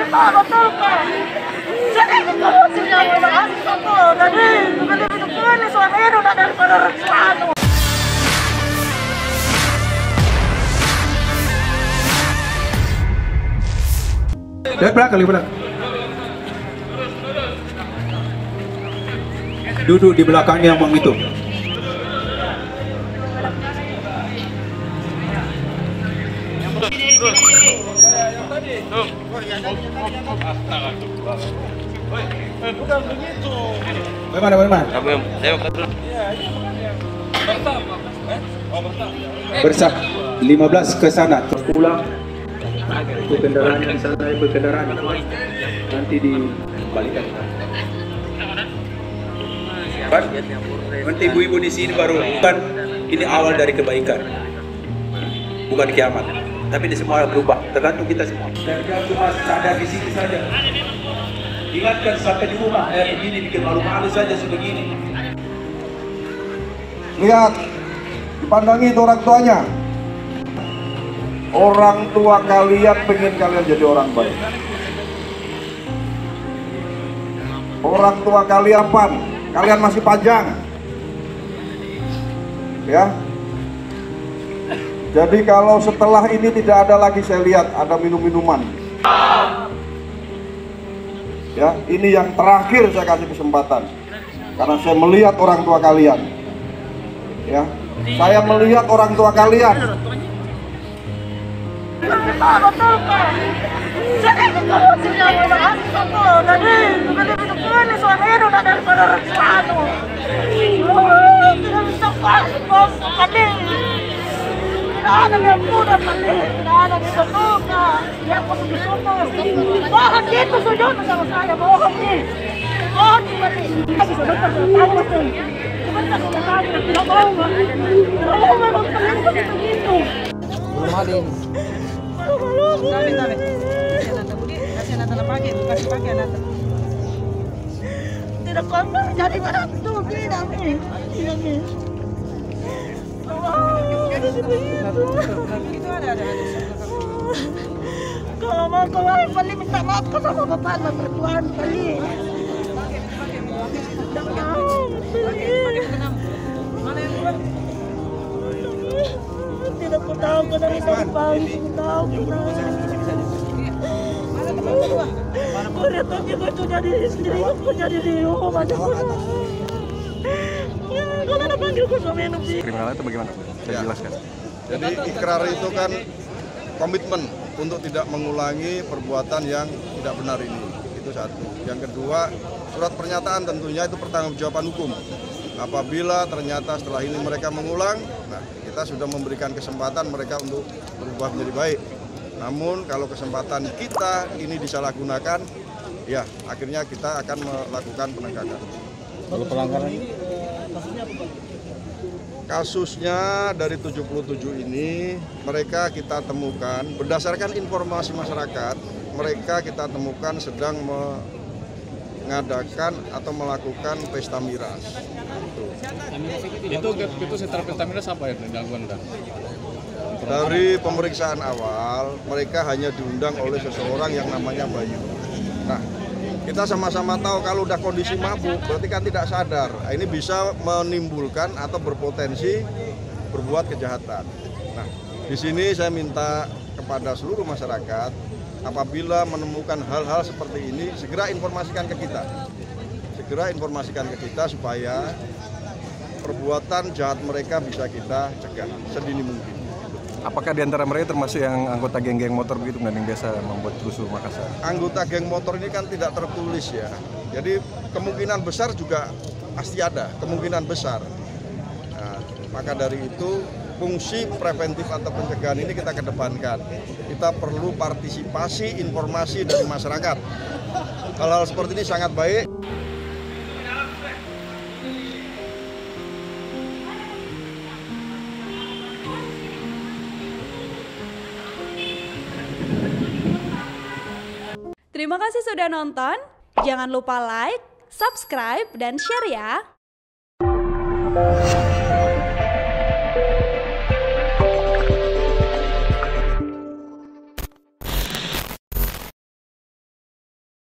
betul kan? Saya itu sih yang orang aku tadi lebih ini suami itu daripada Rexano. Lihat belakang, lihat belakang. Duduk di belakangnya Mang itu. Bagaimana? Bersah 15 ke sana. Pulang. Itu kendaraan yang sana, itu kendaraan. Nanti dibalikan. Kan? Nanti ibu-ibu di sini baru kan ini awal dari kebaikan. Bukan kiamat. Tapi ini semua berubah, tergantung kita semua. Dan jangan cuma sadar di sini saja. Ingatkan sampai di rumah, begini bikin malu-malu saja sebegini. Lihat, dipandangi itu orang tuanya. Orang tua kalian pengen kalian jadi orang baik. Orang tua kalian pan, kalian masih panjang. Ya. Jadi kalau setelah ini tidak ada lagi, saya lihat ada minum-minuman. Ya, ini yang terakhir saya kasih kesempatan. Karena saya melihat orang tua kalian. Ya, saya melihat orang tua kalian. Betul kan? Saya itu sih yang orang aku tadi lebih ini suami itu daripada Rexano. Tidak bisa pas kami. Tidak ada yang mudah kali, tidak ada yang semuka. Yang masuk di sana, bohong gitu sujud sama saya, bohong nih. Bohong kali. Lagi sudah tertawa sih. Sebentar sudah tadi tidak mau. Tidak mau memang kalian begitu. Belum ada ini. Tidak kami jadi barang itu tidak nih. Itu ada. Kalau mau keluar kali minta maaf sama bapak dan mertuaan kali. Tidak tahu ke dari depan, tahu kita. Udah tuh juga tuh jadi istri, aku jadi di rumah aja. Kalau ada panggil aku suami minum sih. Kriminal itu bagaimana? Saya jelaskan. Jadi ikrar itu kan komitmen untuk tidak mengulangi perbuatan yang tidak benar ini. Itu satu. Yang kedua, surat pernyataan tentunya itu pertanggungjawaban hukum. Apabila ternyata setelah ini mereka mengulang, nah kita sudah memberikan kesempatan mereka untuk berubah menjadi baik. Namun kalau kesempatan kita ini disalahgunakan, ya akhirnya kita akan melakukan penegakan. Kalau pelanggaran Kasusnya dari 77 ini mereka kita temukan berdasarkan informasi masyarakat, mereka kita temukan sedang mengadakan atau melakukan pesta miras. itu setelah pesta miras apa yang dilakukan? Dari pemeriksaan awal, mereka hanya diundang oleh seseorang yang namanya Bayu. Nah, kita sama-sama tahu kalau udah kondisi mabuk, berarti kan tidak sadar. Nah, ini bisa menimbulkan atau berpotensi berbuat kejahatan. Nah, di sini saya minta kepada seluruh masyarakat, apabila menemukan hal-hal seperti ini, segera informasikan ke kita. Segera informasikan ke kita supaya perbuatan jahat mereka bisa kita cegah sedini mungkin. Apakah di antara mereka termasuk yang anggota geng-geng motor begitu dan yang biasa membuat rusuh Makassar? Anggota geng motor ini kan tidak tertulis ya. Jadi kemungkinan besar juga pasti ada, kemungkinan besar. Nah, maka dari itu fungsi preventif atau pencegahan ini kita kedepankan. Kita perlu partisipasi informasi dari masyarakat. Hal-hal seperti ini sangat baik. Terima kasih sudah nonton. Jangan lupa like, subscribe, dan share ya.